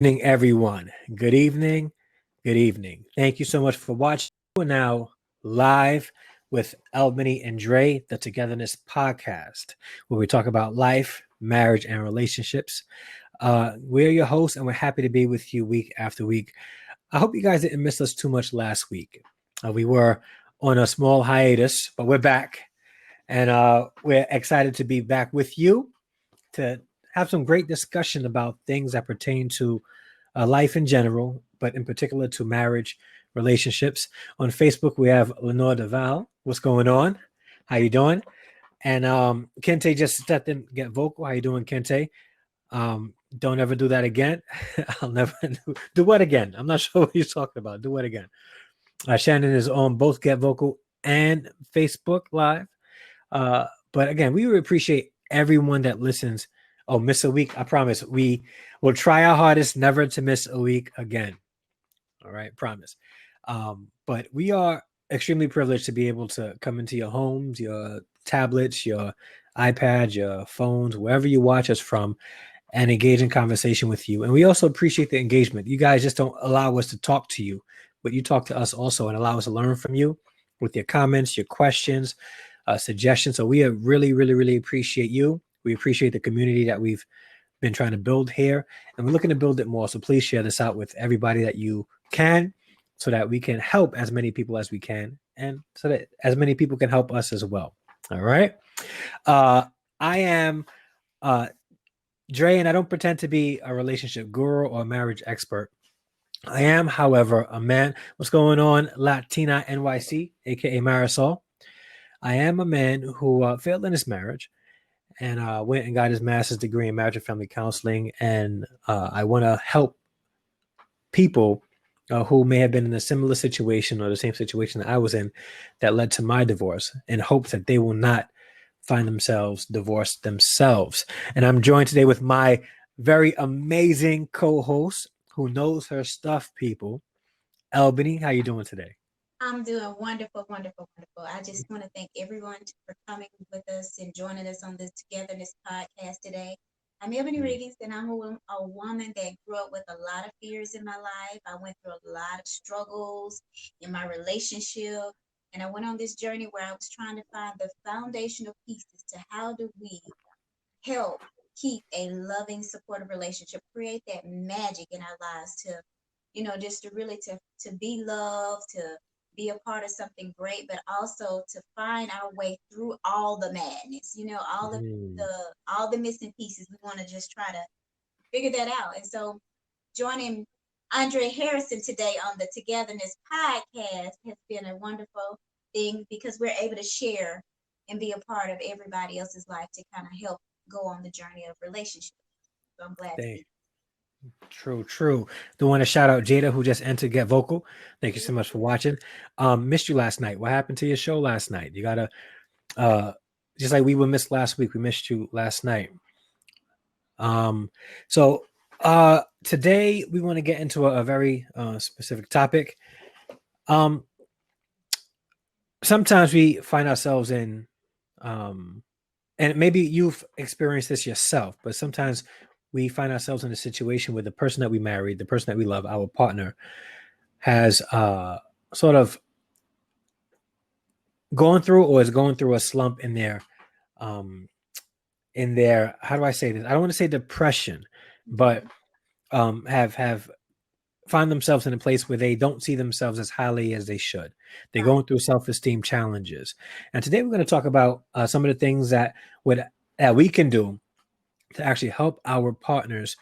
Evening, everyone. Good evening. Good evening. Thank you so much for watching. We're now live with Albany and Dre, the Togetherness podcast, where we talk about life, marriage, and relationships. We're your hosts, and we're happy to be with you week after week. I hope you guys didn't miss us too much last week. We were on a small hiatus, but we're back, and we're excited to be back with you to have some great discussion about things that pertain to life in general, but in particular to marriage, relationships. On Facebook, we have Lenore Deval. What's going on? How you doing? And Kente just stepped in, get vocal. How you doing, Kente? Don't ever do that again. I'll never do what again. I'm not sure what you're talking about. Do what again. Shannon is on both Get Vocal and Facebook Live. But again, we would appreciate everyone that listens. Oh, miss a week. I promise we will try our hardest never to miss a week again. All right, promise. But we are extremely privileged to be able to come into your homes, your tablets, your iPads, your phones, wherever you watch us from, and engage in conversation with you. And we also appreciate the engagement. You guys just don't allow us to talk to you, but you talk to us also and allow us to learn from you with your comments, your questions, suggestions. So we really, really, really appreciate you. We appreciate the community that we've been trying to build here, and we're looking to build it more. So please share this out with everybody that you can, so that we can help as many people as we can, and so that as many people can help us as well. All right. I am Dre, and I don't pretend to be a relationship guru or a marriage expert. I am, however, a man. What's going on, Latina NYC, aka Marisol? I am a man who failed in his marriage and went and got his master's degree in marriage and family counseling. And I want to help people who may have been in a similar situation or the same situation that I was in that led to my divorce, in hopes that they will not find themselves divorced themselves. And I'm joined today with my very amazing co-host who knows her stuff, people. Albany, how you doing today? I'm doing wonderful, wonderful, wonderful. I just want to thank everyone for coming with us and joining us on this Togetherness podcast today. I'm Ebony Mm. Riggins, and I'm a woman that grew up with a lot of fears in my life. I went through a lot of struggles in my relationship, and I went on this journey where I was trying to find the foundational pieces to how do we help keep a loving, supportive relationship, create that magic in our lives to, just to really to be loved, to be a part of something great, but also to find our way through all the madness, all of Mm. the all the missing pieces. We want to just try to figure that out. And so joining Andre Harrison today on the Togetherness podcast has been a wonderful thing because we're able to share and be a part of everybody else's life to kind of help go on the journey of relationships. So I'm glad to Thank be True, true. Do want to shout out Jada who just entered Get Vocal. Thank you so much for watching. Missed you last night. What happened to your show last night? You gotta uh just like we were missed last week, we missed you last night. Um so today we want to get into a very specific topic. Um Sometimes we find ourselves in um and maybe you've experienced this yourself, but sometimes we find ourselves in a situation where the person that we married, the person that we love, our partner, has sort of gone through or is going through a slump um, in their how do I say this? I don't want to say depression, but have find themselves in a place where they don't see themselves as highly as they should. They're right. going through self-esteem challenges, and today we're going to talk about some of the things would that we can do to actually help our partners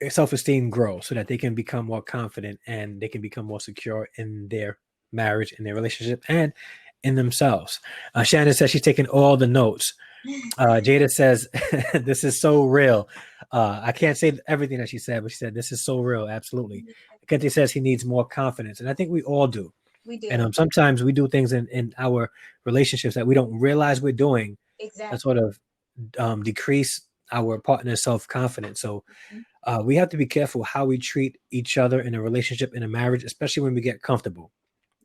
self-esteem grow so that they can become more confident and they can become more secure in their marriage, in their relationship, and in themselves. Shannon says she's taking all the notes. Jada says this is so real. I can't say everything that she said, but she said this is so real. Absolutely. Kente says he needs more confidence, and I think we all do. We And do. sometimes we do things in our relationships that we don't realize we're doing that Exactly. sort of decrease our partner's self confidence. So Mhm. we have to be careful how we treat each other in a relationship, in a marriage, especially when we get comfortable.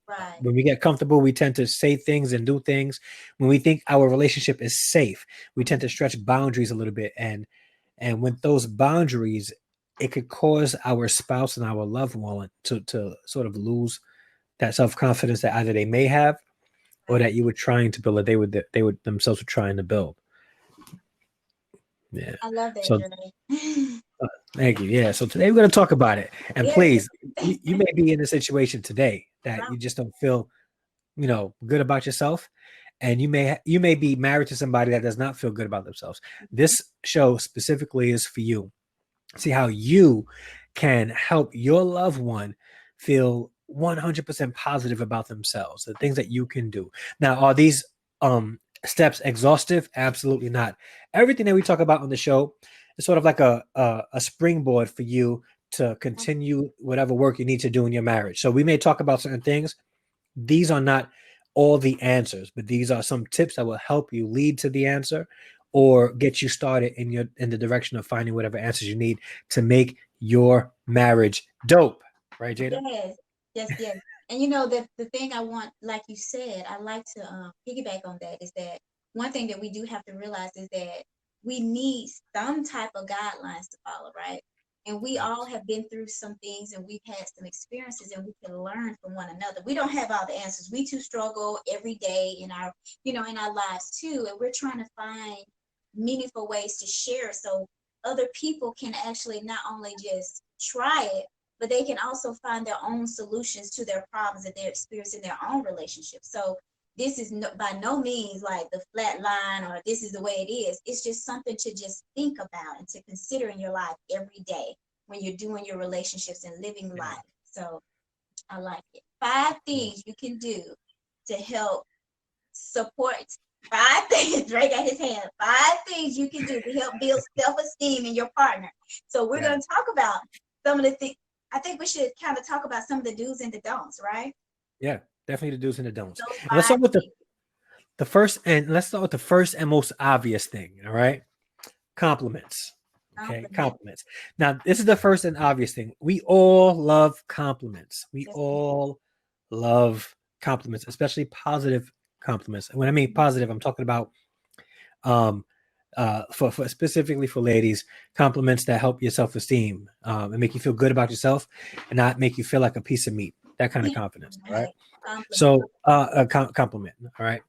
Right. When we get comfortable, we tend to say things and do things. When we think our relationship is safe, we tend to stretch boundaries a little bit. And when those boundaries it could cause our spouse and our loved one to sort of lose that self-confidence that either they may have or Right. that you were trying to build, or they would themselves were trying to build. Yeah. I love that, So Dre. thank you. Yeah. So today we're going to talk about it. And Yes. please, you may be in a situation today that Wow. you just don't feel, good about yourself, and you may be married to somebody that does not feel good about themselves. This show specifically is for you. See how you can help your loved one feel 100% positive about themselves, the things that you can do. Now, are these steps exhaustive? Absolutely not. Everything that we talk about on the show is sort of like a springboard for you to continue whatever work you need to do in your marriage. So we may talk about certain things. These are not all the answers, but these are some tips that will help you lead to the answer or get you started in the direction of finding whatever answers you need to make your marriage dope. Right, Jada? Yes, yes, yes. And the thing I want, like you said, I like to piggyback on that is that one thing that we do have to realize is that we need some type of guidelines to follow, right? And we Yeah. all have been through some things and we've had some experiences and we can learn from one another. We don't have all the answers. We too struggle every day in our lives too. And we're trying to find meaningful ways to share so other people can actually not only just try it, but they can also find their own solutions to their problems that they're experiencing in their own relationships. So this is by no means like the flat line or this is the way it is. It's just something to just think about and to consider in your life every day when you're doing your relationships and living Yeah. life. So I like it. Five Yeah. things you can do to help support. Five things, Drake got his hand. Five things you can do to help build self-esteem in your partner. So we're Yeah. going to talk about some of the things. I think we should kind of talk about some of the do's and the don'ts, right? Yeah. Definitely the do's and the don'ts. Those And let's five start with the things. the first and let's start with the first and most obvious thing. All right. Compliments. Okay, Compliment. compliments. Now, this is the first and obvious thing. We all love compliments. We Yes, we do. all love compliments, especially positive compliments. And when I mean positive, I'm talking about um for specifically for ladies, compliments that help your self-esteem and make you feel good about yourself and not make you feel like a piece of meat. That kind of confidence. All right. Right. Compliment. So, a compliment. All right.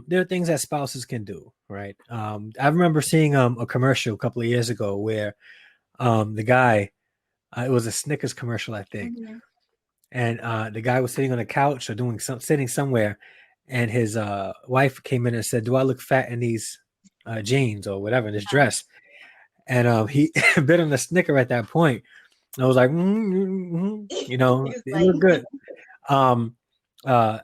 There are things that spouses can do. Right. I remember seeing a commercial a couple of years ago where the guy, it was a Snickers commercial, I think, Mm-hmm. and the guy was sitting on a couch or sitting somewhere, and his wife came in and said, "Do I look fat in these jeans or whatever in this dress?" And he bit on the Snicker at that point. I was like, He was you like, look good. Um,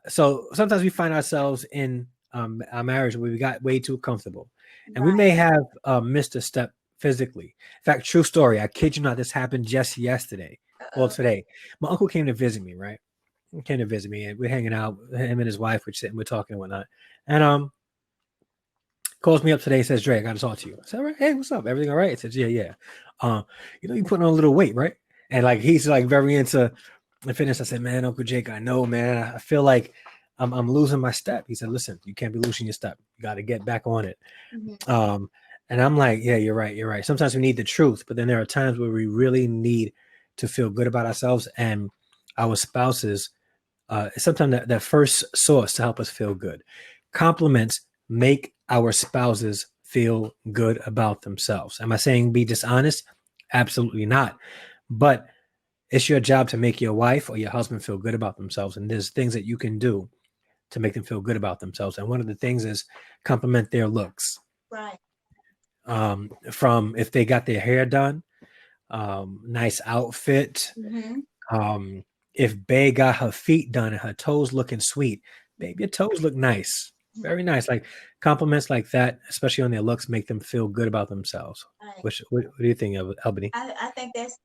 so sometimes we find ourselves in our marriage where we got way too comfortable, and we right. may have missed a step physically. In fact, true story. I kid you not, this happened just yesterday. Well, Uh-oh. today, my uncle came to visit me. Right, he came to visit me, and we're hanging out. Him and his wife, we're sitting, we're talking and whatnot. And calls me up today and says, "Dre, I got to talk to you." I said, "All right, hey, what's up? Everything all right?" He says, "Yeah, yeah. You putting on a little weight, right?" And like he's like very into the fitness. I said, "Man, Uncle Jake, I know, man. I feel like I'm losing my step." He said, "Listen, you can't be losing your step. You got to get back on it." Mm-hmm. Um, and I'm like, "Yeah, you're right. You're right. Sometimes we need the truth, but then there are times where we really need to feel good about ourselves and our spouses. Sometimes that first source to help us feel good. Compliments make our spouses feel good about themselves. Am I saying be dishonest? Absolutely not. But it's your job to make your wife or your husband feel good about themselves. And there's things that you can do to make them feel good about themselves. And one of the things is compliment their looks. Right. From if they got their hair done, nice outfit. Mm-hmm. Um, if Bay got her feet done and her toes looking sweet, babe, your toes look nice. Very nice. Like compliments like that, especially on their looks, make them feel good about themselves. Right. What do you think of Albany? I think that's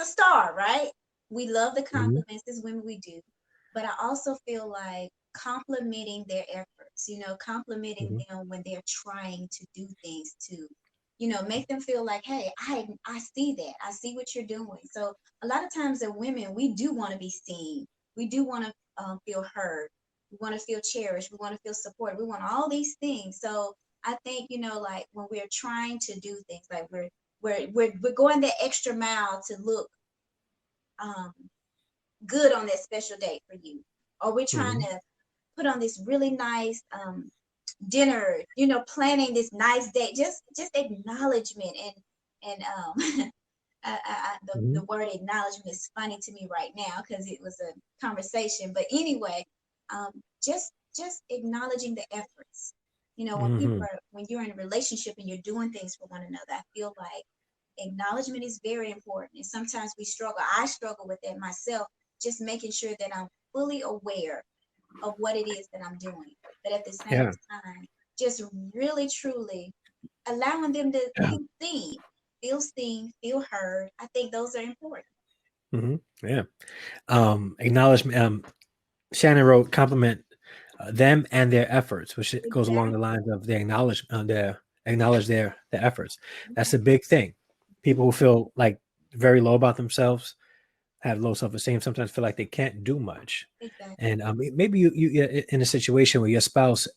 a star, right? We love the Hmm. compliments as women, we do, but I also feel like complimenting their efforts, complimenting Hmm. them when they're trying to do things to, make them feel like, hey, I see that, I see what you're doing. So a lot of times as women, we do want to be seen, we do want to feel heard, we want to feel cherished, we want to feel supported, we want all these things. So I think like when we're trying to do things like we're going that extra mile to look um, good on that special date for you, or we're trying Hmm. to put on this really nice dinner, planning this nice date. Just acknowledgement and the Hmm. word acknowledgement is funny to me right now because it was a conversation. But anyway, um, just acknowledging the efforts. Hmm. When you're in a relationship and you're doing things for one another, I feel like acknowledgement is very important. And sometimes we struggle. I struggle with that myself, just making sure that I'm fully aware of what it is that I'm doing. But at the same Yeah. time, just really truly allowing them to Yeah. feel seen, feel heard. I think those are important. Hmm. Yeah. Acknowledgement. Shannon wrote compliment them and their efforts, which goes along the Exactly. lines of they acknowledge their efforts. That's a big thing. People who feel like very low about themselves, have low self esteem, sometimes feel like they can't do much. Exactly. And maybe you're in a situation where your spouse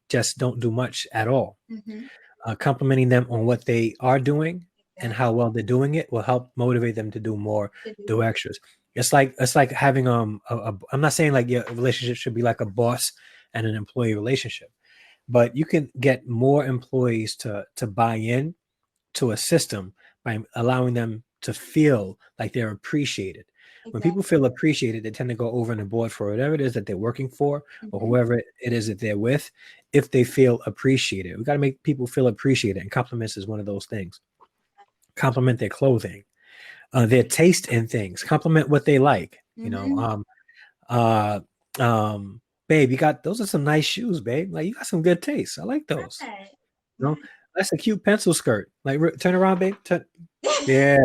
just don't do much at all. Mm-hmm. Complimenting them on what they are doing and Exactly. how well they're doing it will help motivate them to do more, To do do more. extras. It's like having I'm not saying like your relationship should be like a boss and an employee relationship, but you can get more employees to buy in to a system by allowing them to feel like they're appreciated. When people Exactly. feel appreciated, they tend to go over and abroad for whatever it is that they're working for or Mm-hmm. whoever it is that they're with, if they feel appreciated. We got to make people feel appreciated, and compliments is one of those things. Compliment their clothing, their taste in things, compliment what they like. Mm-hmm. Uh, babe, you got those are some nice shoes, babe. Like you got some good taste. I like those. Right. You know, Right. that's a cute pencil skirt. Like turn around, babe. Yeah,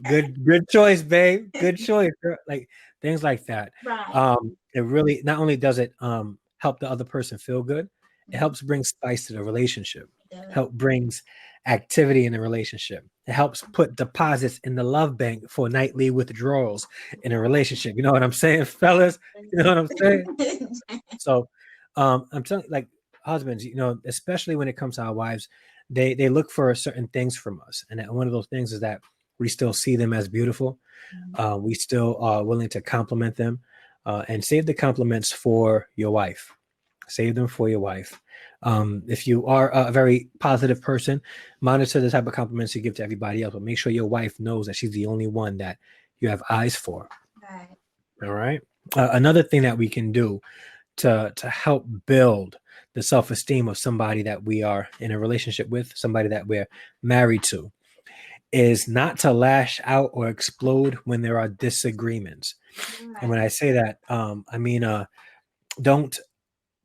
good choice, babe. Good choice. Girl. Like things like that. Right. It really not only does it help the other person feel good, it Mm-hmm. helps bring spice to the relationship. It does. Help brings activity in the relationship. It helps put deposits in the love bank for nightly withdrawals in a relationship. You know what I'm saying, fellas? You know what I'm saying? So I'm telling like husbands, especially when it comes to our wives, they look for certain things from us. And one of those things is that we still see them as beautiful. We still are willing to compliment them and save the compliments for your wife. Save them for your wife. If you are a very positive person, monitor the type of compliments you give to everybody else, but make sure your wife knows that she's the only one that you have eyes for. Right. All right. Another thing that we can do to help build the self-esteem of somebody that we are in a relationship with, somebody that we're married to, is not to lash out or explode when there are disagreements. And Right. when I say that, I mean don't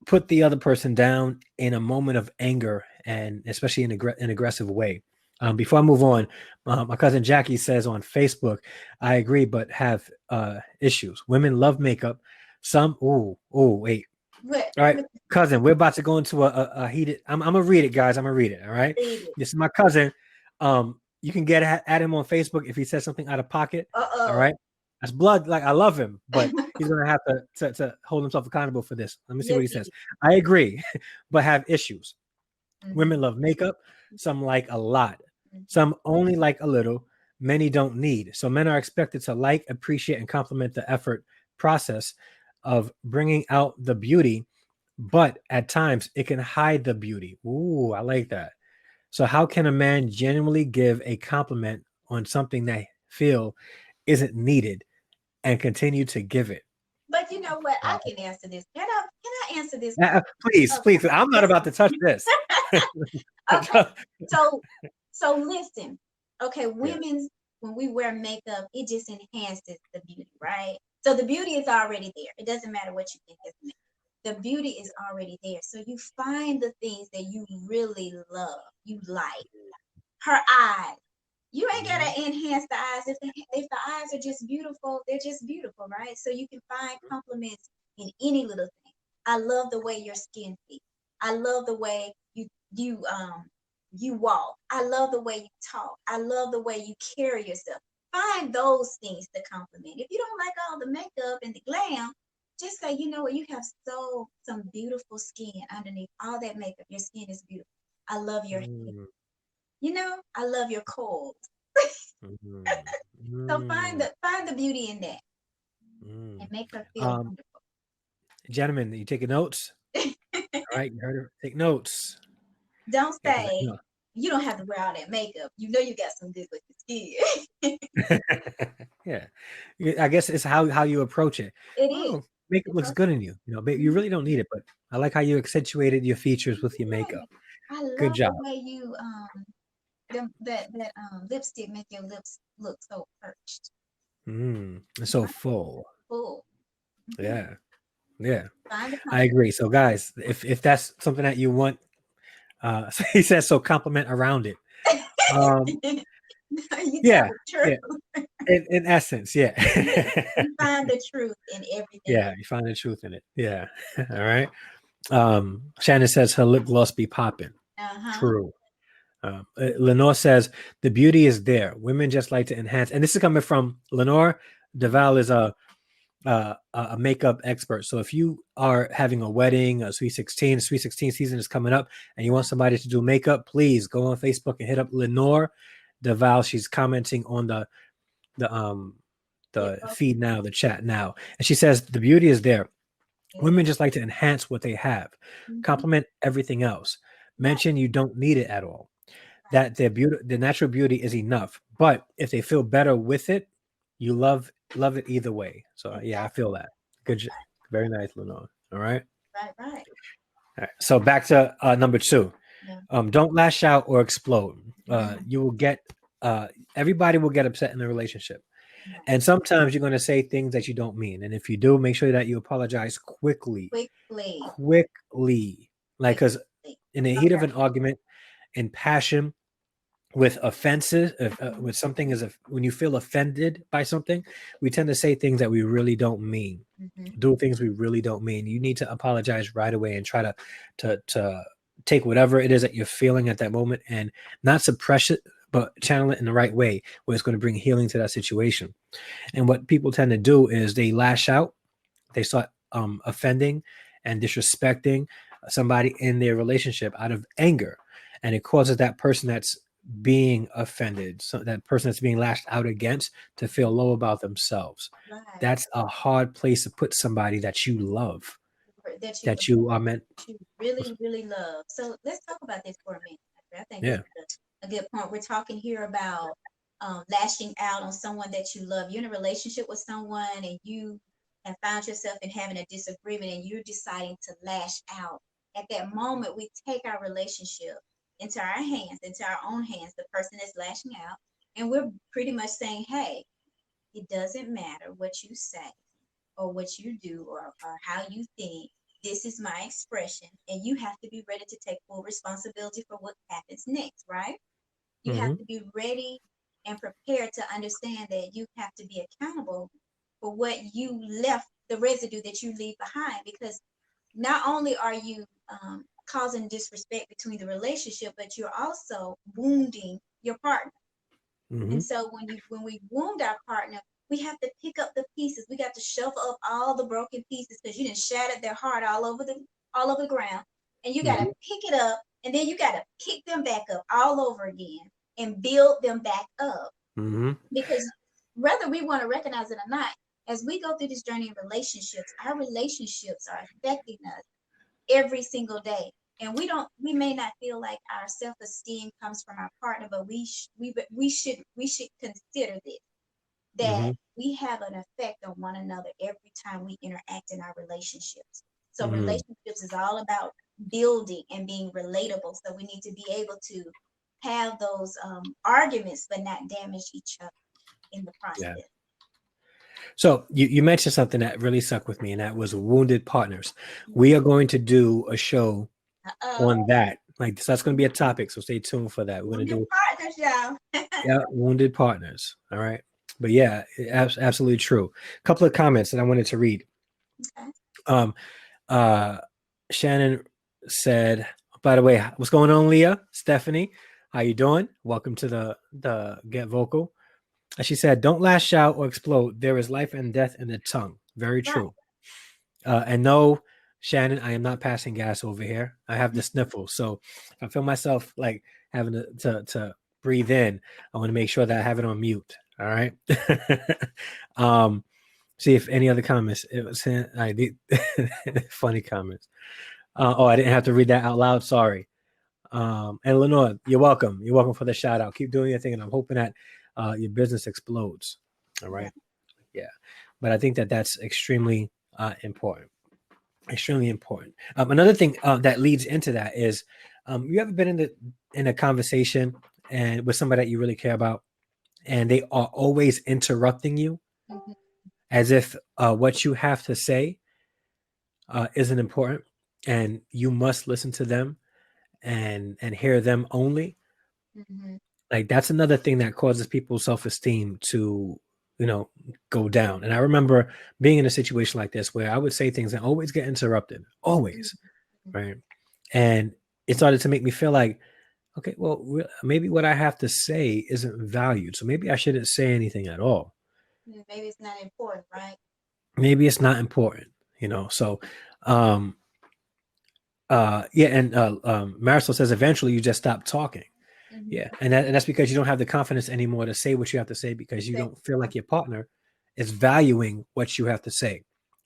put the other person down in a moment of anger, and especially in an aggressive way. Before I move on, my cousin Jackie says on Facebook, I agree, but have issues. Women love makeup. Some, wait, What? all right, What? cousin, we're about to go into a heated. I'm gonna read it, guys. I'm gonna read it. All right, Read it. this is my cousin. You can get at him on Facebook if he says something out of pocket. All Uh-oh. right, that's blood. Like I love him, but he's gonna have to hold himself accountable for this. Let me see what Yes, he it says. is. I agree, but have issues. Mm-hmm. Women love makeup. Some like a lot. Mm-hmm. Some only like a little. Many don't need. So men are expected to like, appreciate, and compliment the effort process of bringing out the beauty, but at times it can hide the beauty. Ooh, I like that. So how can a man genuinely give a compliment on something they feel isn't needed and continue to give it? But you know what? I Wow. can answer this. Can I answer this? Please, Okay. please. I'm not Yes. about to touch this. Okay. So so listen. Okay, Yeah. women's when we wear makeup, it just enhances the beauty, right? So the beauty is already there. It doesn't matter what you think is makeup. The beauty is already there. So you find the things that you really love, you like. Her eyes. You ain't Mhm. gotta enhance the eyes. If the eyes are just beautiful, they're just beautiful, right? So you can find compliments in any little thing. I love the way your skin feels. I love the way you walk. I love the way you talk. I love the way you carry yourself. Find those things to compliment. If you don't like all the makeup and the glam, just say, you know what, you have some beautiful skin underneath all that makeup. Your skin is beautiful. I love your hair. Mm. I love your cold. Mm, So find mm, the beauty in that mm. and make her feel Um, wonderful. Gentlemen, you taking notes? All right, you heard her. Take notes. Don't Yeah, because say you don't have to wear all that makeup. You know you got some good looking skin. yeah. I guess it's how you approach it. It is. Oh, makeup looks Because good in you. You know, but you mhm, really don't need it. But I like how you accentuated your features with your yeah, makeup. I Good love job. the way you that lipstick make your lips look so perched. It's You so find full. full. Mhm. Yeah, yeah. Find the I compliment. agree. So, guys, if that's something that you want, he says so. Compliment around it. Um, You tell yeah, the truth. yeah. In essence, yeah, You find the truth in everything yeah. You find the truth in it. Yeah. All right. Shannon says her lip gloss be popping. uh-huh. True. Lenore says the beauty is there. Women just like to enhance, and this is coming from Lenore. Deval is a makeup expert. So if you are having a wedding, a sweet 16 season is coming up, and you want somebody to do makeup, please go on Facebook and hit up Lenore Deval. She's commenting on the um Get the broken. feed now, the chat now, and she says the beauty is there. Yeah. Women just like to enhance what they have, Mm-hmm. compliment everything else. Right, Mention you don't need it at all. right. That their natural beauty is enough. But if they feel better with it, you love it either way. So yeah, I Exactly. feel that. Very nice, Lenore. All right. Right, right. All right. So back to number two. Yeah. Don't lash out or explode. Mm, You will get everybody will get upset in a relationship. right. And sometimes you're going to say things that you don't mean. And if you do, make sure that you apologize quickly. Quickly, Quickly. Like, because quickly. in the heat of Okay. an argument, in passion, with offenses, if, with something is when you feel offended by something, we tend to say things that we really don't mean, Mm-hmm. do things we really don't mean. You need to apologize right away and try to take whatever it is that you're feeling at that moment and not suppress it, but channel it in the right way where it's going to bring healing to that situation. And what people tend to do is they lash out, they start offending and disrespecting somebody in their relationship out of anger, and it causes that person that's being offended, so that person that's being lashed out against, to feel low about themselves. Right. That's a hard place to put somebody that you love, That you that you are meant. that you really, really love. So let's talk about this for a minute. I think this Yeah. is a good point. We're talking here about lashing out on someone that you love. You're in a relationship with someone and you have found yourself in having a disagreement and you're deciding to lash out. At that moment, we take our relationship into our hands, into our own hands, the person that's lashing out. And we're pretty much saying, hey, it doesn't matter what you say or what you do or how you think. This is my expression, and you have to be ready to take full responsibility for what happens next, right? You have Mm-hmm. to be ready and prepared to understand that you have to be accountable for what you left, the residue that you leave behind, because not only are you causing disrespect between the relationship, but you're also wounding your partner. Mm-hmm. And so when we wound our partner, we have to pick up the pieces. We got to shuffle up all the broken pieces because you didn't shatter their heart all over the ground. And you got to Mm-hmm. pick it up, and then you got to pick them back up all over again and build them back up. Mm-hmm. Because whether we want to recognize it or not, as we go through this journey in relationships, our relationships are affecting us every single day. And we may not feel like our self-esteem comes from our partner, but we should consider this, Mm-hmm. that we have an effect on one another every time we interact in our relationships. So Mm-hmm. relationships is all about building and being relatable. So we need to be able to have those arguments, but not damage each other in the Yeah. process. So you mentioned something that really stuck with me, and that was wounded partners. We Yeah. are going to do a show Uh-oh. on that. Like, so that's going to be a topic. So stay tuned for that. We're going to Wounded do, partners, y'all. yeah, wounded partners. All right. But yeah, absolutely true. A couple of comments that I wanted to read. Okay. Um, uh, Shannon said, by the way, what's going on, Leah? Stephanie, how you doing? Welcome to the Get Vocal. And she said, don't lash out or explode. There is life and death in the tongue. Very Right. true. And no, Shannon, I am not passing gas over here. I have the sniffles. So if I feel myself like having to breathe in, I want to make sure that I have it on mute. All right. um, see if any other comments. It was I did funny comments. Oh, I didn't have to read that out loud. Sorry. And Lenore, you're welcome. You're welcome for the shout out. Keep doing your thing, and I'm hoping that your business explodes. All Yeah. right. Yeah. But I think that that's extremely important. Extremely important. Another thing that leads into that is, you ever been in a conversation and with somebody that you really care about, and they are always interrupting you Mhm. as if what you have to say isn't important, and you must listen to them and hear them only. Mhm. Like that's another thing that causes people's self-esteem to, you know, go down. And I remember being in a situation like this where I would say things and always get interrupted, Mhm. always, right? And it started to make me feel like, okay, well, maybe what I have to say isn't valued, so maybe I shouldn't say anything at all. Yeah, maybe it's not important, right? Maybe it's not important, you know. So um yeah, and Marisol says eventually you just stop talking. Mhm. Yeah, and that's because you don't have the confidence anymore to say what you have to say, because you don't feel like your partner is valuing what you have to say.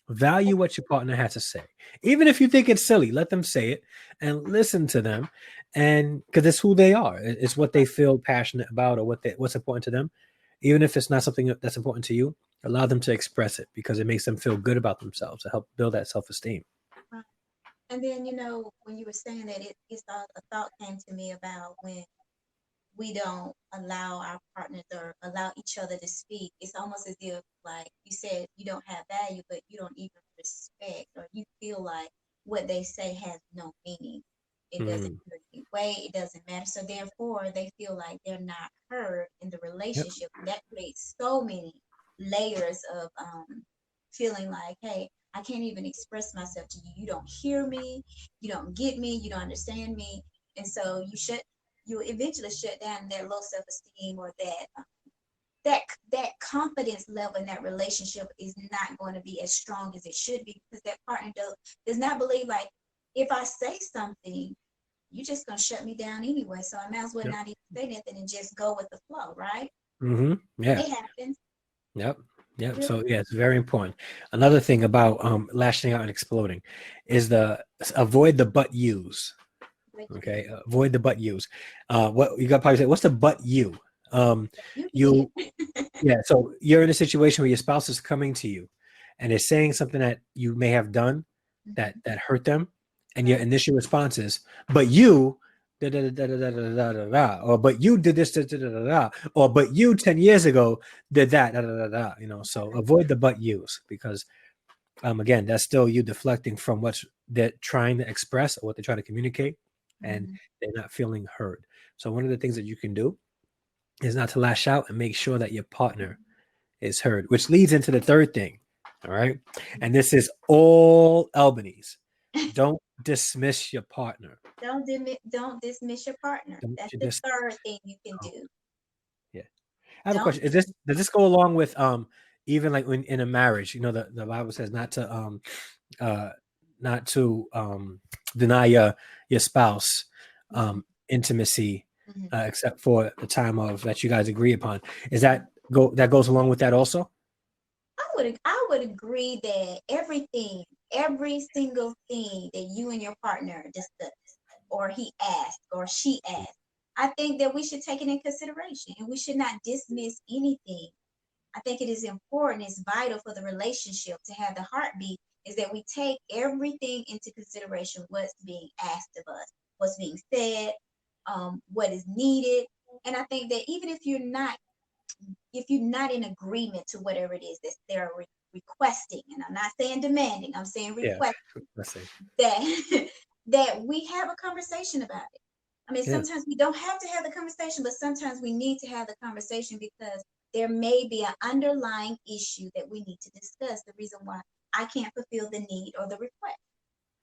Value what your partner has to say, even if you think it's silly. Let them say it and listen to them, and because it's who they are, it's what they feel passionate about, or what's important to them. Even if it's not something that's important to you, allow them to express it, because it makes them feel good about themselves to help build that self-esteem. Right. And then, when you were saying that, a thought came to me about when we don't allow our partners or allow each other to speak. It's almost as if, like you said, you don't have value, but you don't even respect, or you feel like what they say has no meaning. It doesn't Mm, really weigh, it doesn't matter. So therefore, they feel like they're not heard in the yep. relationship. That creates so many layers of feeling like, hey, I can't even express myself to you. You don't hear me, you don't get me, you don't understand me. And so you eventually shut down that low self esteem, or that that confidence level in that relationship is not going to be as strong as it should be, because that partner does not believe, like, if I say something, you're just gonna shut me down anyway. So I might as well Yep. not even say nothing and just go with the flow, right? Yeah. It happens. Yep. It Yep. really So yeah, it's very important. Another thing about lashing out and exploding is the avoid the but yous. what Okay. Avoid the but yous. What you got probably say, what's the but you? Um, you you did. yeah, so you're in a situation where your spouse is coming to you and is saying something that you may have done Mhm. that hurt them, and your Right. initial response is, "But you." Da, da, da, da, da, da, da, da, da, or but you did this, da, da, da, da, da, or but you 10 years ago did that, da, da, da, da, you know. So avoid the but yous, because again, that's still you deflecting from what they're trying to express or what they're trying to communicate, and Mhm. they're not feeling heard. So one of the things that you can do is not to lash out, and make sure that your partner is heard, which leads into the third thing. All right. And this is all Albanese. Don't dismiss your partner. Don't dismiss your partner. Don't That's you the dis- third thing you can oh, do. yeah. I have a Don't question. Does this go along with even like in a marriage? You know, the Bible says uh not to deny your spouse Mhm. intimacy, Mhm. except for the time of that you guys agree upon. Is that goes along with that also? I would agree that every single thing that you and your partner discuss, or he asked, or she asked, I think that we should take it in consideration, and we should not dismiss anything. I think it is important, it's vital for the relationship to have the heartbeat, is that we take everything into consideration, what's being asked of us, what's being said, what is needed. And I think that even if you're not in agreement to whatever it is that they're requesting, and I'm not saying demanding, I'm saying Yeah. request, Let's see. that that we have a conversation about it. I mean, Yeah. sometimes we don't have to have the conversation, but sometimes we need to have the conversation, because there may be an underlying issue that we need to discuss, the reason why I can't fulfill the need or the request.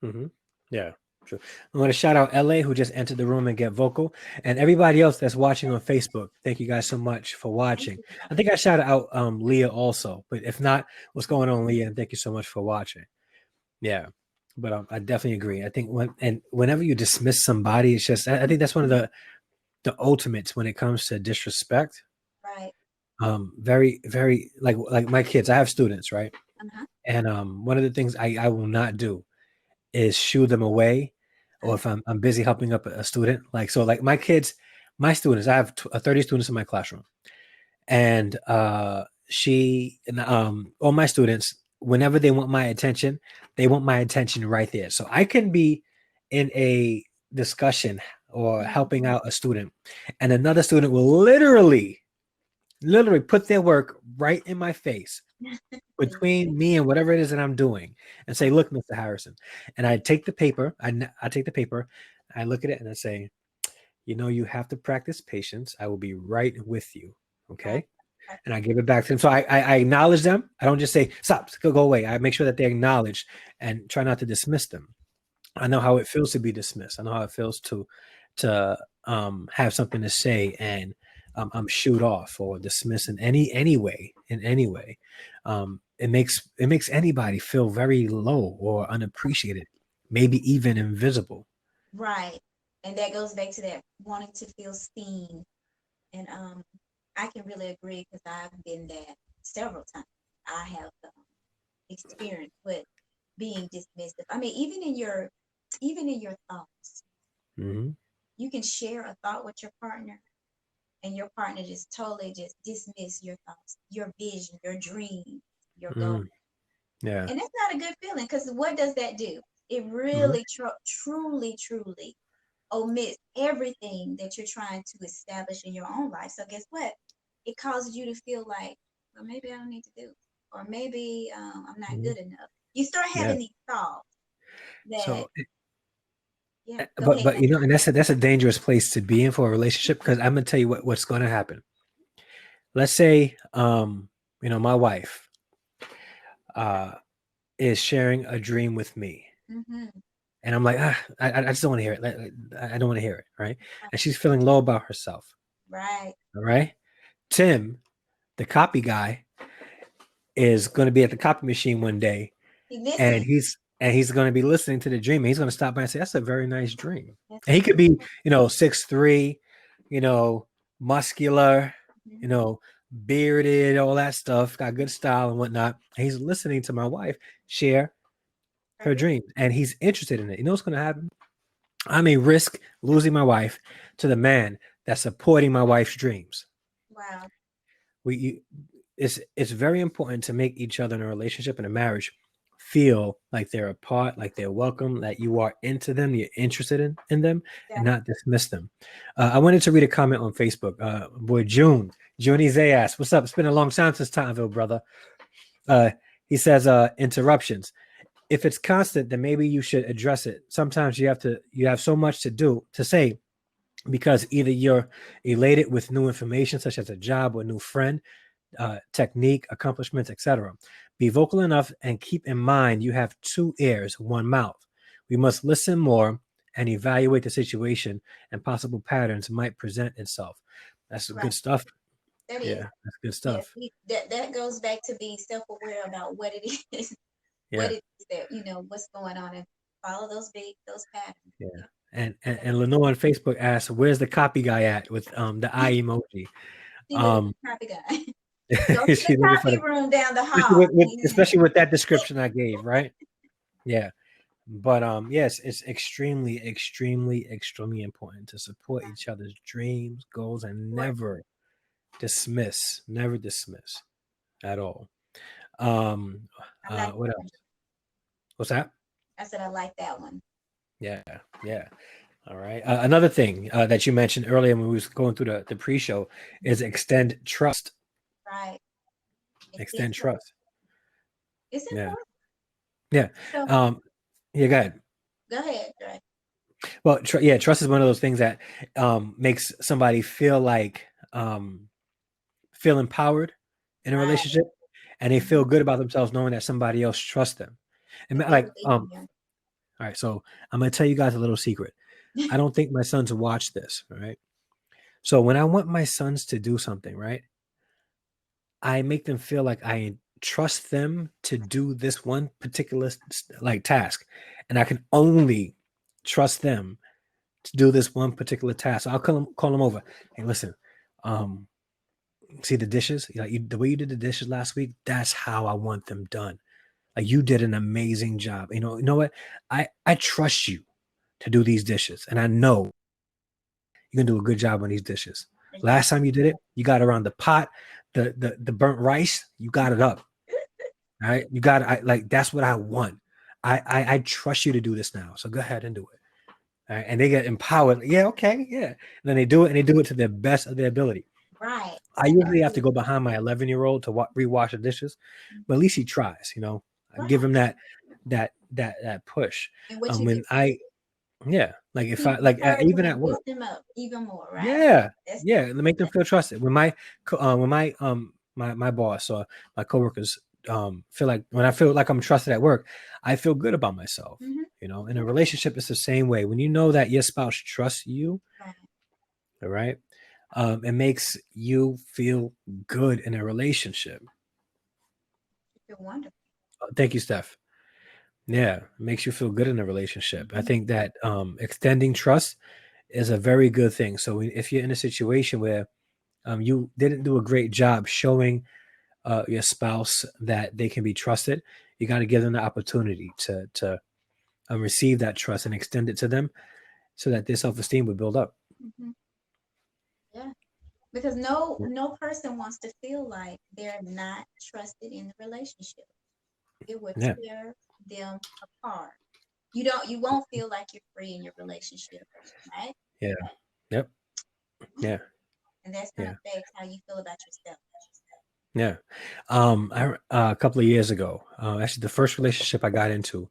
Hmm. Yeah, true. I want to shout out LA, who just entered the room and get vocal, and everybody else that's watching on Facebook. Thank you guys so much for Thank watching. you. I think I shouted out Leah also, but if not, what's going on, Leah? And thank you so much for watching. Yeah, but I definitely agree. I think whenever you dismiss somebody, it's just I think that's one of the the ultimates when it comes to disrespect. Right. Very, very like my kids. I have students, right? Uh-huh. And one of the things I will not do is shoo them away, or if I'm busy helping up a student. Like so, like my kids, my students. I have 30 students in my classroom, and she and all my students. Whenever they want my attention, they want my attention right there. So I can be in a discussion or helping Mhm. out a student, and another student will literally put their work right in my face between me and whatever it is that I'm doing and say, look, Mr. Harrison. And I take the paper, I take the paper, I look at it and I say, you know, you have to practice patience. I will be right with you. Right. Okay. And I give it back to them. So I acknowledge them. I don't just say, stop, go away. I make sure that they're acknowledged and try not to dismiss them. I know how it feels to be dismissed. I know how it feels to have something to say and I'm shoot off or dismissed in any way it makes anybody feel very low or unappreciated, maybe even invisible. Right. And that goes back to that wanting to feel seen. And I can really agree because I've been that several times. I have experience with being dismissive. I mean, even in your thoughts, Hmm. you can share a thought with your partner, and your partner just totally just dismiss your thoughts, your vision, your dream, your goal. Hmm. Yeah. And that's not a good feeling because what does that do? It Hmm. really, truly omits everything that you're trying to establish in your own life. So guess what? It causes you to feel like, well, maybe I don't need to do it, or maybe I'm not Hmm. good enough. You start Yeah. having these thoughts that, So yeah, go but ahead. but you know, and that's a dangerous place to be in for a relationship, because I'm gonna tell you what's going to happen. Let's say my wife uh is sharing a dream with me. Mm-hmm. And I'm like, I just don't want to hear it. I don't want to hear it. Right. And she's feeling low about herself. Right. All right. Tim, the copy guy, is going to be at the copy machine one day, He and listening. he's going to be listening to the dream. And he's going to stop by and say, that's a very nice dream. That's And a he could good be, 6'3", muscular, you one. know, bearded, all that stuff, got good style and whatnot. And he's listening to my wife share her Perfect. dream, and he's interested in it. You know what's going to happen? I may risk losing my wife to the man that's supporting my wife's dreams. Wow. We you, it's very important to make each other in a relationship and a marriage feel like they're a part, like they're welcome, that you are into them, you're interested in them, and Yeah. not dismiss them. I wanted to read a comment on Facebook. Boy, Junie Zayas, what's up? It's been a long time since Timeville, brother. Uh, he says, interruptions. If it's constant, then maybe you should address it. Sometimes you have so much to do to say, because either you're elated with new information, such as a job or a new friend, technique, accomplishments, etc. Be vocal enough and keep in mind you have two ears, one mouth. We must listen more and evaluate the situation, and possible patterns might present itself. That's Right. good stuff. That is. Yeah, that's good Yes. stuff. That goes back to being self-aware about what it is, what Yeah, it is that what's going on, and follow those patterns. yeah. Yeah. And Lenore on Facebook asks, "Where's the copy guy at with the eye emoji?" She looking Um, for copy guy. Go to the she's looking for copy the, room down the especially hall. especially with that description I gave, right? Yeah. But yes, it's extremely, extremely, extremely important to support each other's dreams, goals, and Right. never dismiss at all. Um, I like what that one. else? What's that? I said I like that one. Yeah, yeah. All right. Another thing that you mentioned earlier when we was going through the pre-show is extend trust. Right. Extend trust. It's Yeah, important. yeah. So Um, yeah. Go ahead. go ahead, Dre. Well, yeah, trust is one of those things that makes somebody feel empowered in a Right. relationship, and they Mm-hmm. feel good about themselves knowing that somebody else trusts them. And That they like, believe in you. all right, so I'm gonna tell you guys a little secret. I don't think my sons watch this, all right? So when I want my sons to do something, right, I make them feel like I trust them to do this one particular like task, and I can only trust them to do this one particular task. So I'll call them over. Hey, listen, um, see the dishes? Like the way you did the dishes last week, that's how I want them done. Like you did an amazing job. You know what? I trust you to do these dishes, and I know you're gonna do a good job on these dishes. Last Exactly. time you did it, you got around the pot, the burnt rice, you got it up. All right, you got like that's what I want. I trust you to do this now. So go ahead and do it. All right, and they get empowered. Yeah, okay, yeah. And then they do it, and they do it to the best of their ability. Right. I usually have to go behind my 11-year-old to rewash the dishes, but at least he tries. I give Right. him that push. And what you do, When I yeah, like if keep I like encouraging even and at work. lift them up even more, right? Yeah, That's yeah, to make them feel trusted. When my boss or my coworkers feel like when I feel like I'm trusted at work, I feel good about myself. mm-hmm. In a relationship, it's the same way. When you know that your spouse trusts you, Right. all right, it makes you feel good in a relationship. You're wonderful. Thank you, Steph. Yeah, it makes you feel good in a relationship. I Mm-hmm. think that extending trust is a very good thing. So if you're in a situation where you didn't do a great job showing your spouse that they can be trusted, you got to give them the opportunity to receive that trust and extend it to them so that their self-esteem would build up. Mm-hmm. Yeah. Because no person wants to feel like they're not trusted in the relationship. It would Yeah, tear them apart. You won't feel like you're free in your relationship, right? yeah, yep, yeah, And that's gonna yeah, affect how you feel about yourself. yeah. A couple of years ago, actually, the first relationship I got into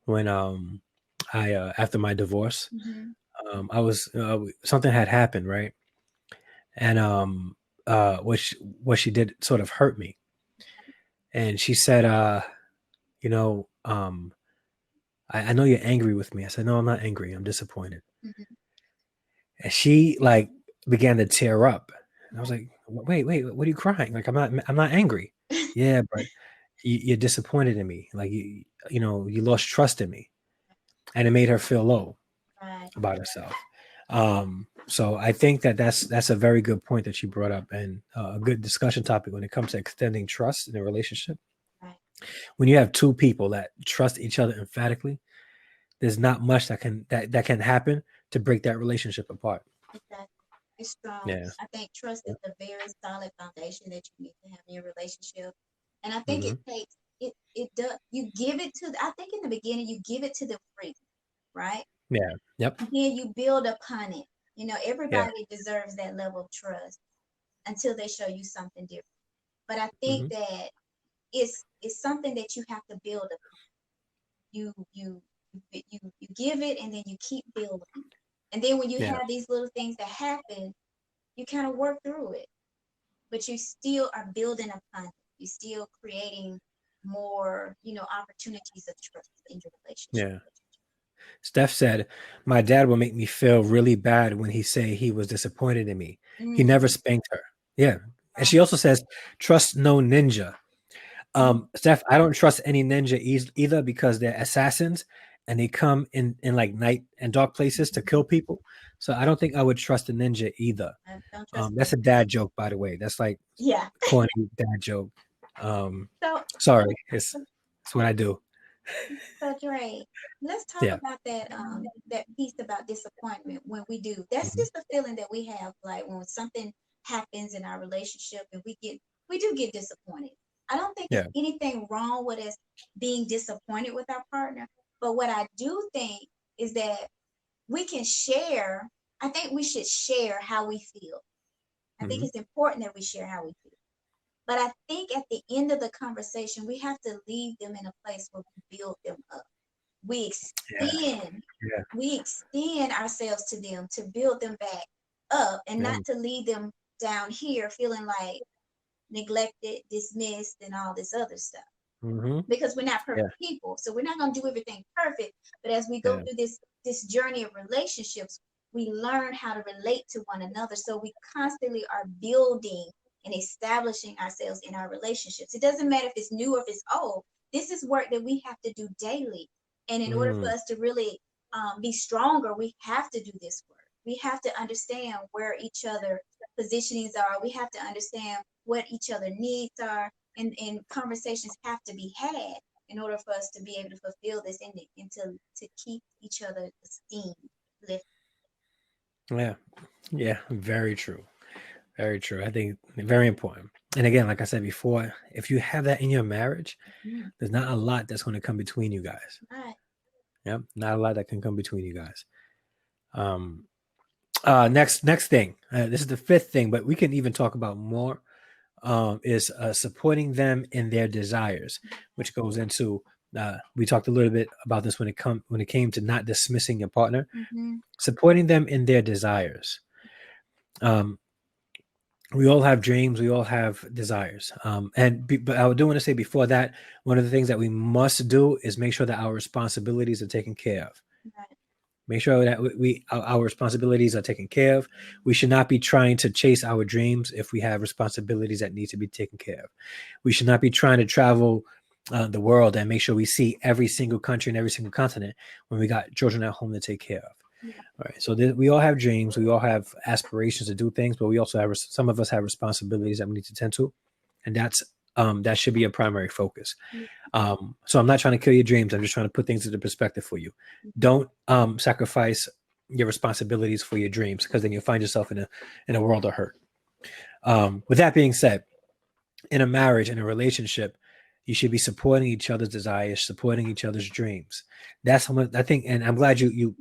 when I after my divorce, Mm-hmm. I was something had happened, right? And what she did sort of hurt me, and she said, you know, I know you're angry with me. I said, no, I'm not angry. I'm disappointed. Mm-hmm. And she like began to tear up. And I was like, wait, what are you crying? Like, I'm not angry. Yeah, but you're disappointed in me. Like you lost trust in me, and it made her feel low Right. about herself. So I think that that's a very good point that you brought up, and a good discussion topic when it comes to extending trust in a relationship. Right. When you have two people that trust each other emphatically, there's not much that can happen to break that relationship apart. Exactly. It's strong. Yeah. I think trust is a very solid foundation that you need to have in your relationship. And I think Mm-hmm. it takes it does you give it to I think in the beginning you give it to them free, right? Yeah. Yep. And then you build upon it. Yeah. Everybody deserves that level of trust until they show you something different. But I think Mm-hmm. that it's something that you have to build upon. You give it and then you keep building. And then when you Yeah. have these little things that happen, you kind of work through it, but you still are building upon it. You're still creating more, opportunities of trust in your relationship. Yeah. Steph said, "My dad will make me feel really bad when he say he was disappointed in me. He never Mm, spanked her." Yeah. And she right. also says, "Trust no ninja." Mm, Steph, I don't trust any ninja either because they're assassins and they come in like night and dark places to kill people. So I don't think I would trust a ninja either. I don't trust That's a ninjas. dad joke, by the way. That's like Yeah. corny dad joke. Um, So, sorry, it's what I do. so Dre, let's talk Yeah. about that piece about disappointment when we do. That's Hmm. just a feeling that we have, like when something happens in our relationship and we do get disappointed. I don't think it's Yeah. anything wrong with us being disappointed with our partner, but what I do think is that we can share. I think we should share how we feel. I think Hmm. it's important that we share how we feel. But I think at the end of the conversation, we have to leave them in a place where we build them up. We Yeah. extend, Yeah. we extend ourselves to them to build them back up and Yeah. not to leave them down here feeling like neglected, dismissed, and all this other stuff. Hmm. Because we're not Yeah. perfect people. So we're not going to do everything perfect. But as we go Yeah. through this journey of relationships, we learn how to relate to one another. So we constantly are building and establishing ourselves in our relationships. It doesn't matter if it's new or if it's old. This is work that we have to do daily. And in order for Mm. us to really be stronger, we have to do this work. We have to understand where each other positionings are. We have to understand what each other needs are, and conversations have to be had in order for us to be able to fulfill this and to keep each other's esteem lifted. Yeah. Yeah. Very true. Very true. I think very important. And again, like I said before, if you have that in your marriage, Mm, there's not a lot that's going to come between you guys. right. Yep. Not a lot that can come between you guys. Um, next thing. This is the fifth thing, but we can even talk about more. Is supporting them in their desires, which goes into we talked a little bit about this when it came to not dismissing your partner, Mm-hmm. supporting them in their desires. Um, we all have dreams, we all have desires, but I do want to say before that, one of the things that we must do is make sure that our responsibilities are taken care of. Right. Make sure that our responsibilities are taken care of. We should not be trying to chase our dreams if we have responsibilities that need to be taken care of. We should not be trying to travel the world and make sure we see every single country and every single continent when we got children at home to take care of. Yeah. All right. So we all have dreams. We all have aspirations to do things, but we also have some of us have responsibilities that we need to tend to, and that should be a primary focus. Yeah. So I'm not trying to kill your dreams. I'm just trying to put things into perspective for you. Don't sacrifice your responsibilities for your dreams, because then you'll find yourself in a world of hurt. With that being said, in a marriage, in a relationship, you should be supporting each other's desires, supporting each other's dreams. That's how much I think, and I'm glad you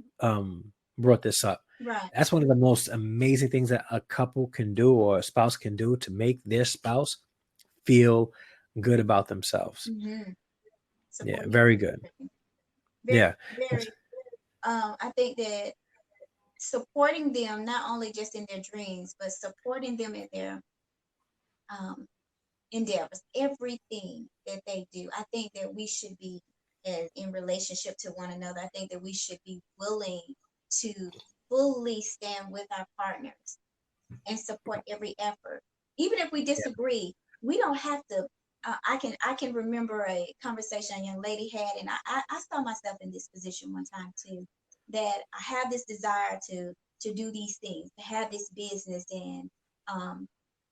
brought this up. Right. That's one of the most amazing things that a couple can do or a spouse can do to make their spouse feel good about themselves. Mm-hmm. Yeah, Support each very good. other. Very, Yeah. very. I think that supporting them not only just in their dreams, but supporting them in their um, endeavors, everything that they do. I think that we should be in relationship to one another. I think that we should be willing to fully stand with our partners and support every effort. Even if we disagree, we don't have to. I can remember a conversation a young lady had, and I saw myself in this position one time too. That I have this desire to do these things, to have this business, and um,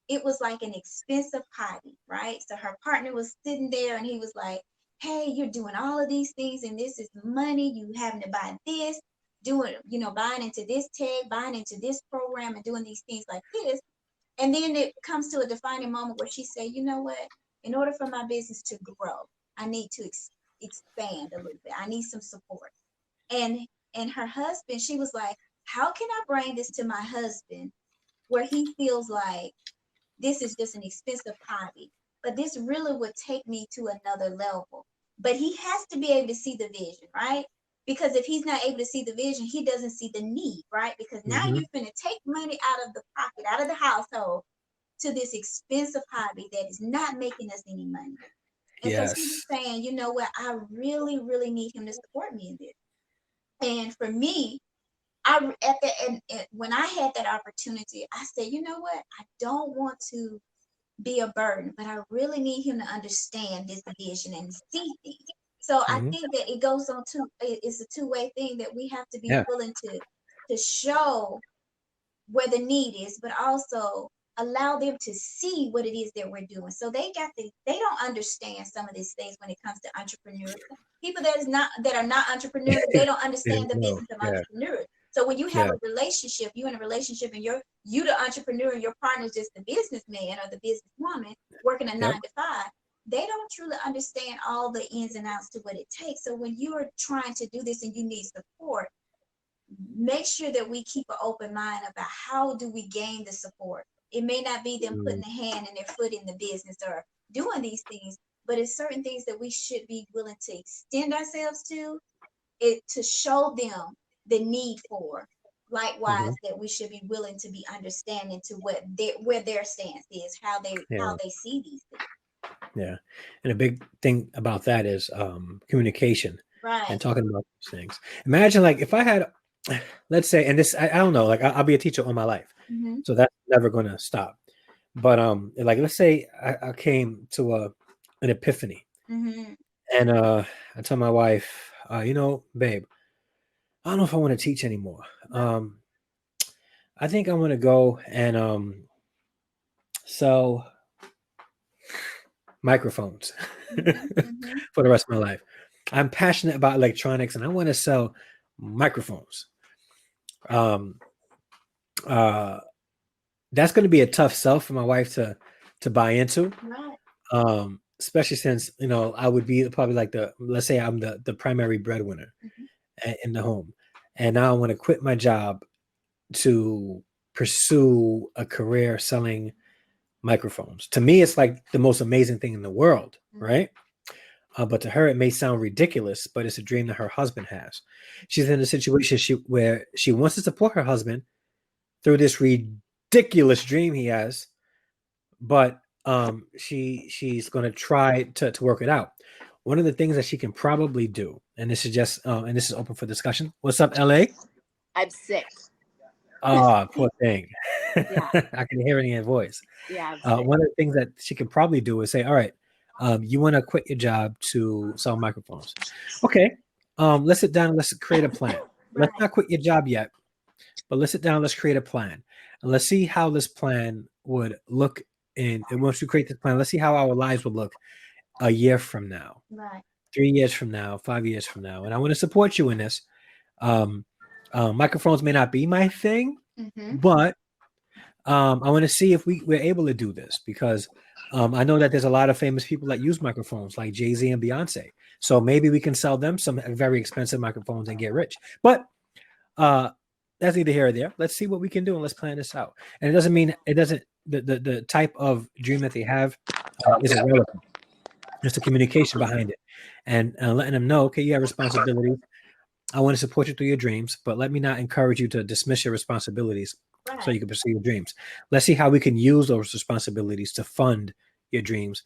it was like an expensive hobby, right? So her partner was sitting there, and he was like, "Hey, you're doing all of these things, and this is money. You having to buy this, doing, buying into this tech, buying into this program, and doing these things like this." And then it comes to a defining moment where she said, "You know what? In order for my business to grow, I need to expand a little bit. I need some support." And her husband, she was like, "How can I bring this to my husband where he feels like this is just an expensive hobby, but this really would take me to another level?" But he has to be able to see the vision, right? Because if he's not able to see the vision, he doesn't see the need, right? Because now Hmm. you're going to take money out of the pocket, out of the household, to this expensive hobby that is not making us any money. And so she was Yes. saying, "You know what? I really, really need him to support me in this." And for me, I at the and when I had that opportunity, I said, "You know what? I don't want to be a burden, but I really need him to understand this vision and see things." So I Hmm. think that it goes on it's a two-way thing, that we have to be Yeah. willing to show where the need is, but also allow them to see what it is that we're doing. So they don't understand some of these things when it comes to entrepreneurs. People that are not entrepreneurs, they don't Yeah. understand the No. business of Yeah. entrepreneurs. So when you have Yeah. a relationship, you in a relationship, and you the entrepreneur and your partner is just the businessman or the businesswoman working a Yep. 9 to 5, they don't truly understand all the ins and outs to what it takes. So when you are trying to do this and you need support, make sure that we keep an open mind about how do we gain the support. It may not be them Mm-hmm. putting a hand and their foot in the business or doing these things, but it's certain things that we should be willing to extend ourselves to it, to show them the need for. Likewise, that we should be willing to be understanding to where their stance is, how Yeah. they see these things. Yeah. And a big thing about that is communication and Right. talking about these things. Imagine, like, if I had, let's say, and this, I don't know, like I'll be a teacher all my life. Mm-hmm. So that's never going to stop. But like, let's say I came to an epiphany, Mm-hmm. and I told my wife, babe, I don't know if I want to teach anymore. Right. I think I want to go and sell microphones Mm-hmm. for the rest of my life. I'm passionate about electronics and I want to sell microphones. Um, uh, that's going to be a tough sell for my wife to buy into. Right. Especially since I would be probably like let's say I'm the primary breadwinner Mm-hmm. in the home, and now I want to quit my job to pursue a career selling microphones. To me, it's like the most amazing thing in the world, Mm-hmm. right? But to her, it may sound ridiculous, but it's a dream that her husband has. She's in a situation where she wants to support her husband through this ridiculous dream he has, but she's going to try to work it out. One of the things that she can probably do, and this is just and this is open for discussion. What's up, LA? I'm sick. Ah, poor thing. Yeah, I can hear it in your voice. yeah, I'm sick. One of the things that she can probably do is say, "All right, you want to quit your job to sell microphones? Okay, let's sit down and let's create a plan. Let's Right. not quit your job yet, but let's sit down. Let's create a plan, and let's see how this plan would look. And once we create this plan, let's see how our lives would look a year from now, Right. 3 years from now, 5 years from now. And I want to support you in this. Um, Microphones may not be my thing, Mm-hmm. but I want to see if we're able to do this because I know that there's a lot of famous people that use microphones, like Jay-Z and Beyonce. So maybe we can sell them some very expensive microphones and get rich. But uh, that's neither here or there. Let's see what we can do and let's plan this out. And it doesn't mean it doesn't the type of dream that they have is irrelevant. It's the communication behind it, and letting them know, okay, you have responsibilities. I want to support you through your dreams, but let me not encourage you to dismiss your responsibilities so Right. you can pursue your dreams. Let's see how we can use those responsibilities to fund your dreams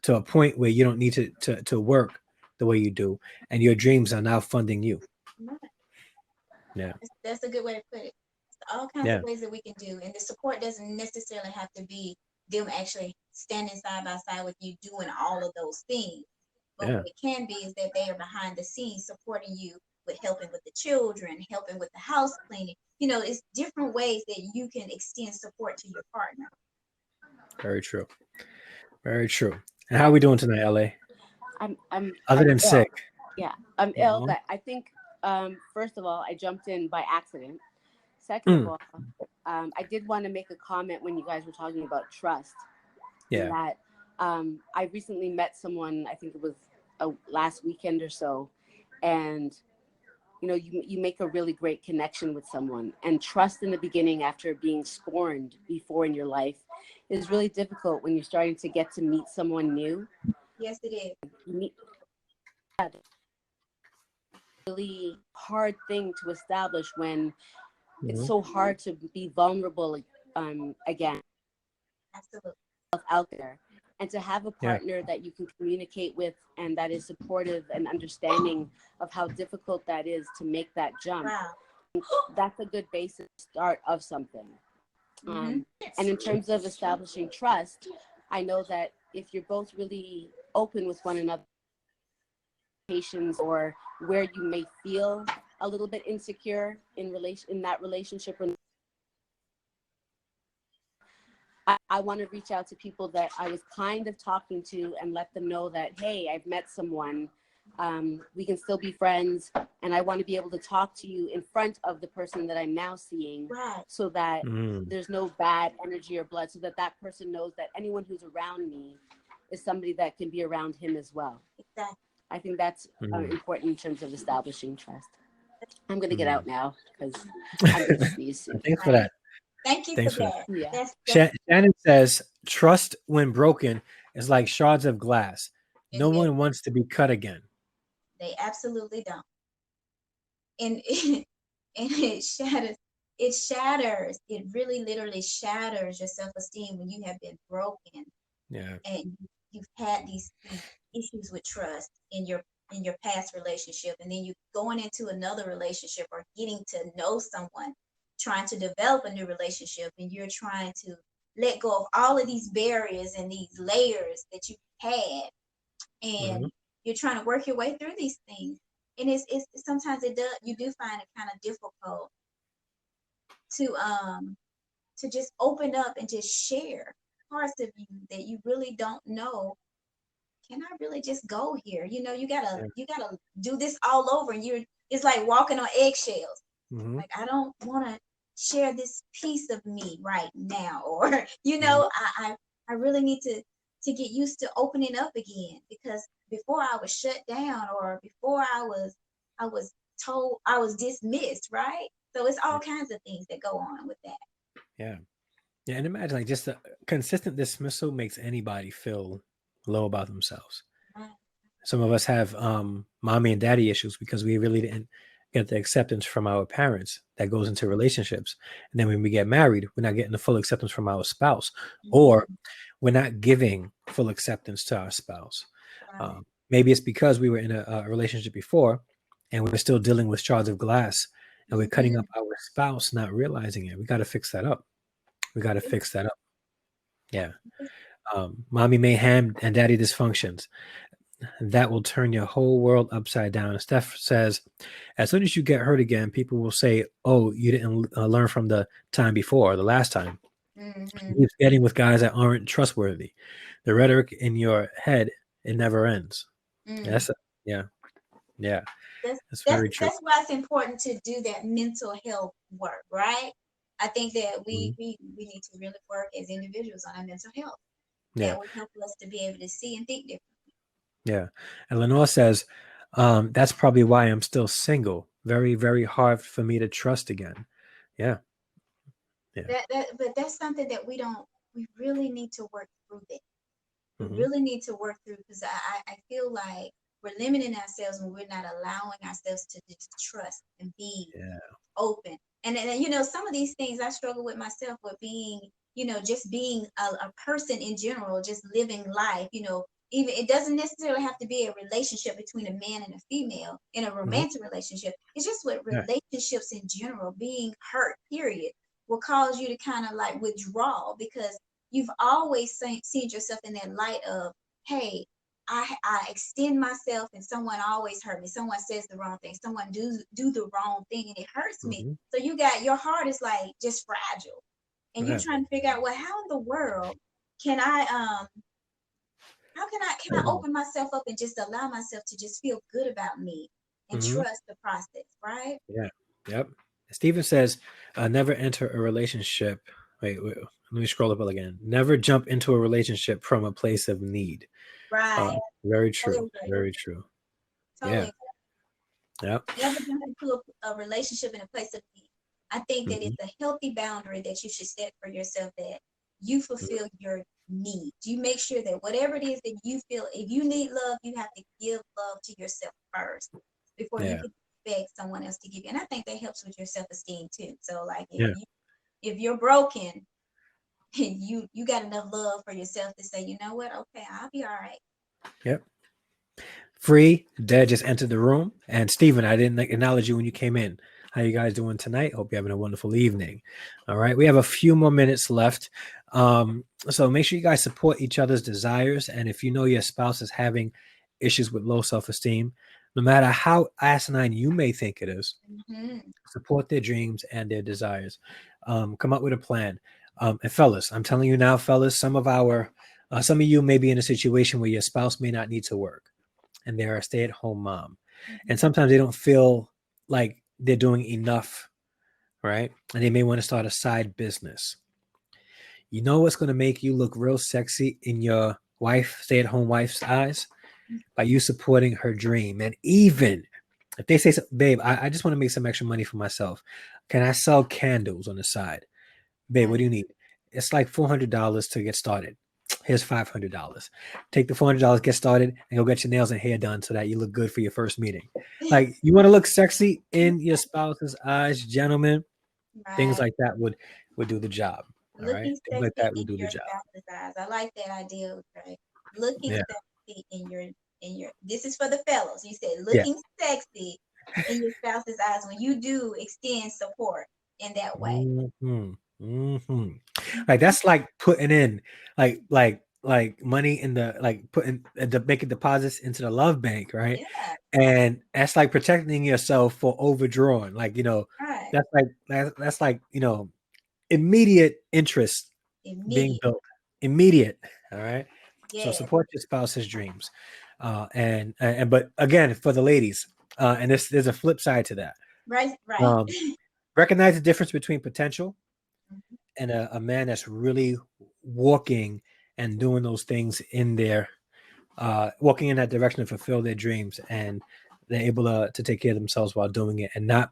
to a point where you don't need to work the way you do, and your dreams are now funding you. Right. Yeah, That's a good way to put it. All kinds of yeah, ways that we can do, and the support doesn't necessarily have to be them actually standing side by side with you doing all of those things. But yeah. what it can be is that they are behind the scenes supporting you with helping with the children, helping with the house cleaning. It's different ways that you can extend support to your partner. Very true. Very true. And how are we doing tonight, LA? Other I'm than ill. sick. Yeah, I'm ill, Aw. but I think first of all, I jumped in by accident. Second of Mm, all, I did want to make a comment when you guys were talking about trust, in yeah. that I recently met someone. I think it was last weekend or so, and you make a really great connection with someone, and trust in the beginning after being scorned before in your life is really difficult when you're starting to get to meet someone new. Yes, it is. You meet really hard thing to establish when it's Mhm. so hard to be vulnerable again Absolutely. out there, and to have a Yeah. partner that you can communicate with and that is supportive and understanding of how difficult that is to make that jump. Wow. That's a good basis start of something. Mm-hmm. And in terms of establishing trust, I know that if you're both really open with one another, patience, or where you may feel a little bit insecure in that relationship, I want to reach out to people that I was kind of talking to and let them know that, hey, I've met someone. We can still be friends. And I want to be able to talk to you in front of the person that I'm now seeing, Right. so that Mm, there's no bad energy or blood, so that that person knows that anyone who's around me is somebody that can be around him as well. Exactly. I think that's mm, important in terms of establishing trust. I'm going to get mm. out now because I'm going to sneeze soon. Thanks for Right. that. Thank you for Thanks for that. that. Yeah. That's Shannon says, trust when broken is like shards of glass. and No yes, one wants to be cut again. they absolutely don't. And and it shatters. It really literally shatters your self-esteem when you have been broken Yeah. and you've had these issues with trust in your past relationship, and then you going into another relationship or getting to know someone, trying to develop a new relationship, and you're trying to let go of all of these barriers and these layers that you had, Hmm. and you're trying to work your way through these things. and it's sometimes it does, you do find it kind of difficult to just open up and just share parts of you that you really don't know. Can I really just go here? Yeah. You gotta do this all over, and it's like walking on eggshells. Mm-hmm. Like, I don't want to share this piece of me right now, or Mm-hmm. I really need to get used to opening up again, because before I was shut down, or before I was told, I was dismissed, right? So it's all kinds of things that go on with that. Yeah. Yeah. And imagine like just a consistent dismissal makes anybody feel low about themselves. Right. Some of us have mommy and daddy issues because we really didn't get the acceptance from our parents that goes into relationships. And then when we get married, we're not getting the full acceptance from our spouse, or Mhm. we're not giving full acceptance to our spouse. Right. Maybe it's because we were in a relationship before and we're still dealing with shards of glass and we're cutting Mhm. up our spouse, not realizing it. We got to fix that up. We got to fix that up. Yeah. Mommy mayhem and daddy dysfunctions. That will turn your whole world upside down. Steph says, as soon as you get hurt again, people will say, oh, you didn't learn from the time before, the last time. You Mhm. keep getting with guys that aren't trustworthy. The rhetoric in your head, it never ends. Yeah, Mm. yeah, yeah, that's that's that's very true. that's why it's important to do that mental health work, right? I think that Mhm. we need to really work as individuals on our mental health. Yeah, That would help us to be able to see and think differently. yeah. And Lenore says, that's probably why I'm still single. Very, very hard for me to trust again. Yeah, yeah. But that's something that we really need to work through that. We Hmm. really need to work through, because I feel like we're limiting ourselves when we're not allowing ourselves to just trust and be Yeah. open. And some of these things I struggle with myself, with being, just being a person in general, just living life. Even it doesn't necessarily have to be a relationship between a man and a female in a Hmm. romantic relationship. It's just with Yeah. relationships in general. Being hurt, period, will cause you to kind of like withdraw, because you've always seen yourself in that light of, hey, I extend myself and someone always hurt me. Someone says the wrong thing. Someone do the wrong thing and it hurts me. Hmm. So your heart is like just fragile, and you're Yeah. trying to figure out, well, how in the world can I open myself up and just allow myself to just feel good about me and Hmm. trust the process, right? Yeah. Yep. Steven says, never enter a relationship. Wait, let me scroll up again. Never jump into a relationship from a place of need. Right. Very Totally true. agree. Very true. Yeah. Totally. Yep. Never jump into a relationship in a place of need. I think that Hmm. it's a healthy boundary that you should set for yourself, that you fulfill your needs. You make sure that whatever it is that you feel, if you need love, you have to give love to yourself first before you Yeah. can expect someone else to give you. And I think that helps with your self-esteem too. So like, Yeah. if you're broken, and you got enough love for yourself to say, you know what, okay, I'll be all right. Yep. Free, Dad just entered the room. And Steven, I didn't acknowledge you when you came in. How you guys doing tonight? Hope you're having a wonderful evening. All right. We have a few more minutes left. So make sure you guys support each other's desires. And if you know your spouse is having issues with low self-esteem, no matter how asinine you may think it is, Mm-hmm. support their dreams and their desires. Come up with a plan. And fellas, I'm telling you now, fellas, some of you may be in a situation where your spouse may not need to work and they're a stay-at-home mom. And Mm-hmm. sometimes they don't feel like they're doing enough, right? And they may want to start a side business. You know what's going to make you look real sexy in your stay-at-home wife's eyes? By you supporting her dream. And even if they say, babe, I just want to make some extra money for myself. Can I sell candles on the side? Babe, what Right. do you need? It's like $400 to get started. Here's $500. Take the $400, get started, and go get your nails and hair done so that you look good for your first meeting. Like, you want to look sexy in your spouse's eyes, gentlemen. Things Right. like that would do the job. All right, Looking things like sexy that in would do the your job. spouse's eyes. I like that idea, right? Looking Yeah, sexy in your this is for the fellows. You said yeah. looking sexy in your spouse's eyes when you do extend support in that way. Hmm. Hmm. Like that's like putting in, like like money in the like putting the making deposits into the love bank, right? Yeah, And that's like protecting yourself for overdrawing. Like, right. that's like, immediate interest being Immediate. built. Immediate. All right. So Yes. support your spouse's dreams. And but again, for the ladies, and there's a flip side to that. Right, right. Um, recognize the difference between potential Mhm. and a man that's really walking and doing those things in their walking in that direction to fulfill their dreams, and they're able to take care of themselves while doing it and not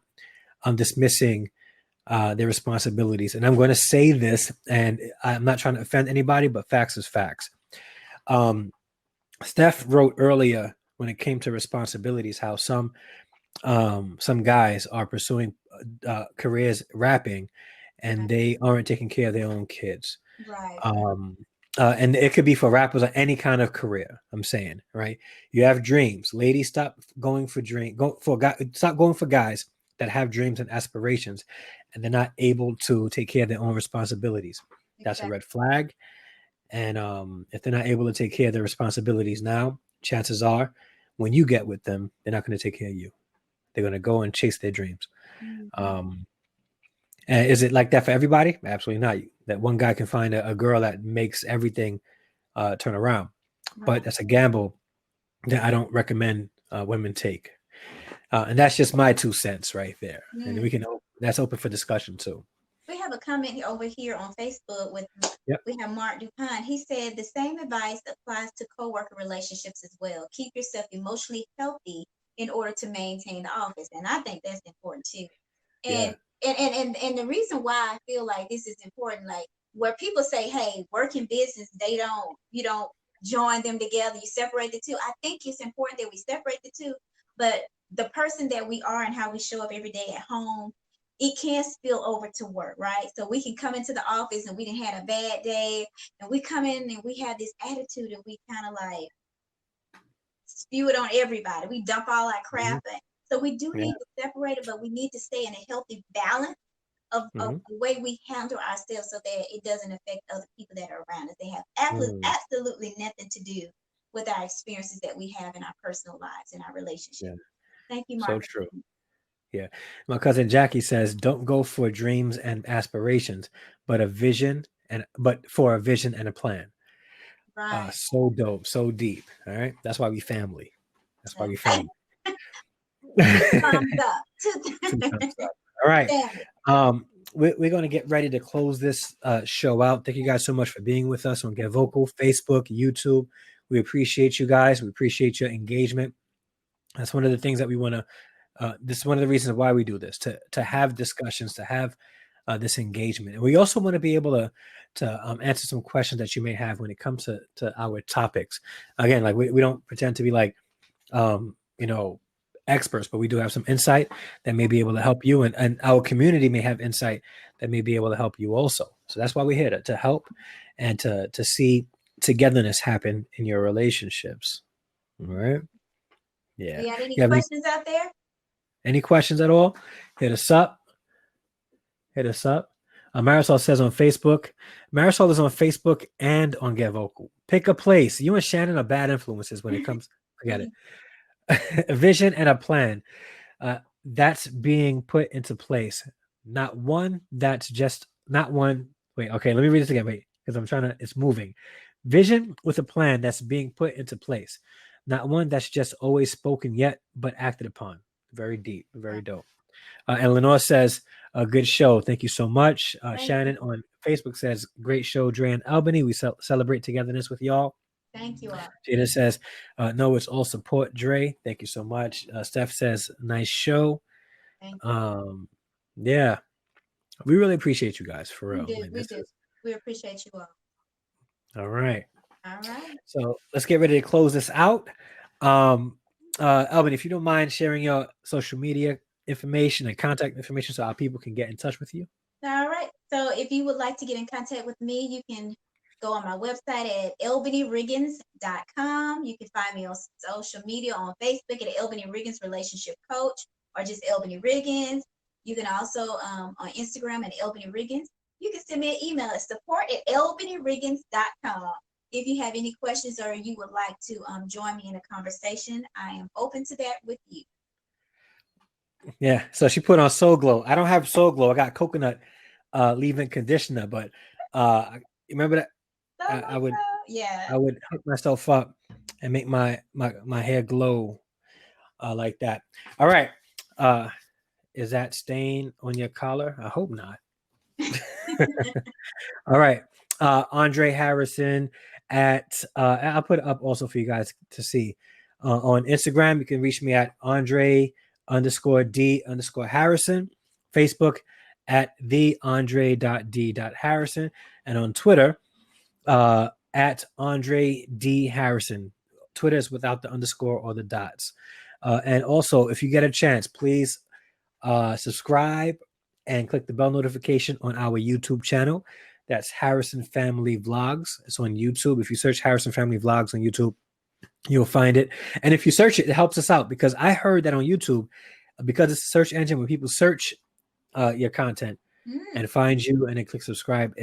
dismissing their responsibilities. And I'm going to say this, and I'm not trying to offend anybody, but facts is facts. Um, Steph wrote earlier when it came to responsibilities how some guys are pursuing careers rapping, and Right, they aren't taking care of their own kids. right, right. Um, and it could be for rappers or any kind of career. I'm saying, right? You have dreams, ladies. Stop going for Stop going for guys that have dreams and aspirations, and they're not able to take care of their own responsibilities. That's a Exactly. red flag. And if they're not able to take care of their responsibilities now, chances are, when you get with them, they're not going to take care of you. They're going to go and chase their dreams. Mhm. Um, and is it like that for everybody? Absolutely not. That one guy can find a girl that makes everything turn around, but Right. that's a gamble that I don't recommend women take. And that's just my 2 cents right there. And Mm. that's open for discussion too. We have a comment over here on Facebook with Yep. we have Mark DuPont. He said the same advice applies to coworker relationships as well. Keep yourself emotionally healthy in order to maintain the office. And I think that's important too. Yeah. And and the reason why I feel like this is important, like where people say, hey, work in business, you don't join them together, you separate the two. I think it's important that we separate the two, but the person that we are and how we show up every day at home, it can spill over to work, right? So we can come into the office and we didn't had a bad day, and we come in and we have this attitude and we kind of like spew it on everybody. We dump all our Mhm. crap in. So we do Yeah. need to separate it, but we need to stay in a healthy balance of Hmm. the way we handle ourselves so that it doesn't affect other people that are around us. They have Mm. absolutely nothing to do with our experiences that we have in our personal lives and our relationships. Yeah. Thank you, So Mark. true. Yeah. My cousin Jackie says, don't go for dreams and aspirations, but for a vision and a plan. Right. So dope, so deep. All right. That's why we family. That's why we That's family. two thumbs up. Two thumbs up. All right. Family. Um, we're going to get ready to close this show out. Thank you guys so much for being with us on Get Vocal, Facebook, YouTube. We appreciate you guys. We appreciate your engagement. That's one of the things that we want to. This is one of the reasons why we do this to have discussions, to have this engagement, and we also want to be able to answer some questions that you may have when it comes to our topics. Again, like we don't pretend to be like um, you know experts, but we do have some insight that may be able to help you, and our community may have insight that may be able to help you also. So that's why we're here to help and to see togetherness happen in your relationships. All right. Yeah. We got any You have questions out there? any questions at all? Hit us up. Hit us up. Marisol says on Facebook. Marisol is on Facebook and on Get Vocal. Pick a place. You and Shannon are bad influences when it comes. Forget it. A vision and a plan that's being put into place. Not one that's just not one. Wait, okay, let me read this again. Wait, because I'm trying to, it's moving. Vision with a plan that's being put into place. Not one that's just always spoken yet, but acted upon. Very deep, very dope. And Lenore says, a good show. Thank you so much. Thank you. Shannon on Facebook says, great show, Dre and Albany. We celebrate togetherness with y'all. Thank you all. Jada says, no, it's all support, Dre. Thank you so much. Steph says, nice show. Thank you. Yeah, we really appreciate you guys for We real. do. Like, We this do. is We appreciate you all. all right. All right. So let's get ready to close this out. Elvin, if you don't mind sharing your social media information and contact information so our people can get in touch with you. All right. So if you would like to get in contact with me, you can go on my website at albanyriggins.com. You can find me on social media on Facebook at Albany Riggins Relationship Coach or just Albany Riggins. You can also on Instagram at Albany Riggins. You can send me an email at support@albanyriggins.com. If you have any questions or you would like to join me in a conversation, I am open to that with you. Yeah. So she put on Soul Glow. I don't have Soul Glow. I got coconut leave-in conditioner, but remember that I would Yeah. hook myself up and make my hair glow like that. All right. Is that stain on your collar? I hope not. All right. Andre Harrison at I'll put it up also for you guys to see. On Instagram, you can reach me at Andre_D_Harrison. Facebook at the Andre.D.Harrison. And on Twitter, at Andre D. Harrison. Twitter is without the underscore or the dots. And also, if you get a chance, please subscribe and click the bell notification on our YouTube channel. That's Harrison Family Vlogs. It's on YouTube. If you search Harrison Family Vlogs on YouTube, you'll find it. And if you search it, it helps us out because I heard that on YouTube, because it's a search engine, when people search your content and find you and then click subscribe,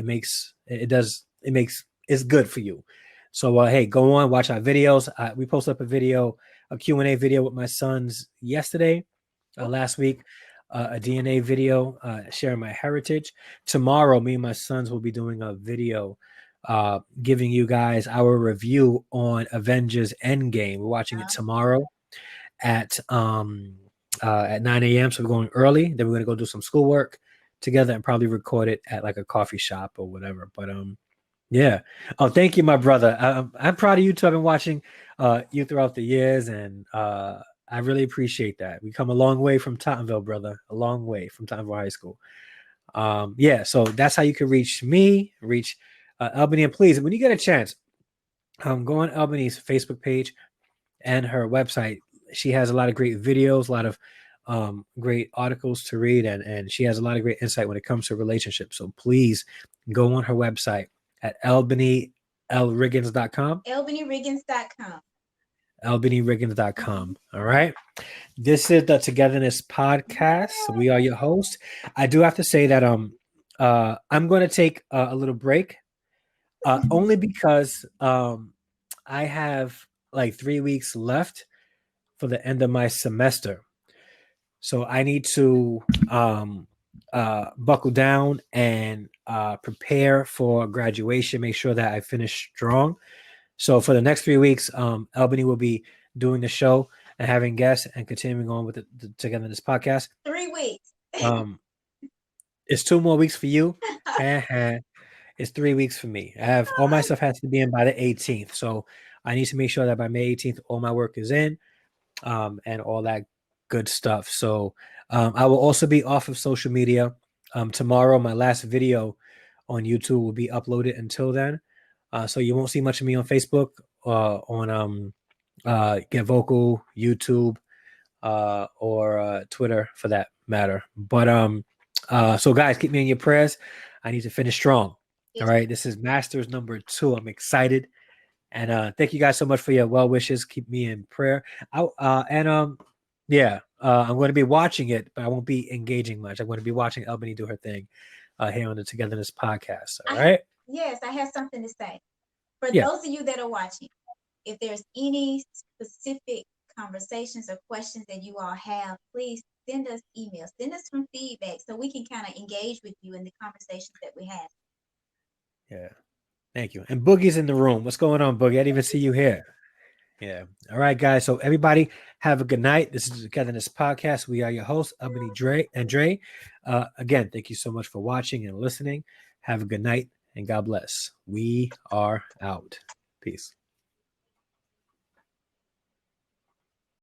it's good for you. So hey, go on, watch our videos. We posted up a Q&A video with my sons yesterday, last week. A DNA video sharing my heritage. Tomorrow, me and my sons will be doing a video giving you guys our review on Avengers Endgame. We're watching it tomorrow at 9 a.m. So we're going early. Then we're gonna go do some schoolwork together and probably record it at like a coffee shop or whatever. But yeah. Oh, thank you, my brother. I'm proud of you too. I've been watching you throughout the years, and I really appreciate that. We come a long way from Tottenville, brother. A long way from Tottenville High School. Yeah, so that's how you can reach me, reach Albany. And please, when you get a chance, go on Albany's Facebook page and her website. She has a lot of great videos, a lot of great articles to read, and she has a lot of great insight when it comes to relationships. So please go on her website at albanylriggins.com. albanyrriggins.com. albanyrriggins.com. All right. This is the Two-Getherness podcast. We are your hosts. I do have to say that I'm going to take a little break, only because I have like 3 weeks left for the end of my semester. So I need to buckle down and prepare for graduation, make sure that I finish strong. So for the next 3 weeks, Albany will be doing the show and having guests and continuing on with the Two-Getherness podcast. 3 weeks. It's 2 more weeks for you. It's 3 weeks for me. I have all my stuff has to be in by the 18th. So I need to make sure that by May 18th, all my work is in and all that good stuff. So I will also be off of social media. Tomorrow, my last video on YouTube will be uploaded until then. So you won't see much of me on Facebook, on Get Vocal, YouTube, or Twitter for that matter. But so guys, keep me in your prayers. I need to finish strong. All right. This is Masters number 2. I'm excited. And thank you guys so much for your well wishes. Keep me in prayer. I'm going to be watching it, but I won't be engaging much. I'm going to be watching Albany do her thing here on the Two-Getherness podcast. All right. Yes, I have something to say. For those of you that are watching, if there's any specific conversations or questions that you all have, please send us emails, send us some feedback so we can kind of engage with you in the conversations that we have. Yeah. Thank you. And Boogie's in the room. What's going on, Boogie? I didn't even see you here. Yeah. All right, guys. So everybody have a good night. This is the Two-Getherness podcast. We are your hosts, Albany Dre and Dre. Again, thank you so much for watching and listening. Have a good night and God bless. We are out. Peace.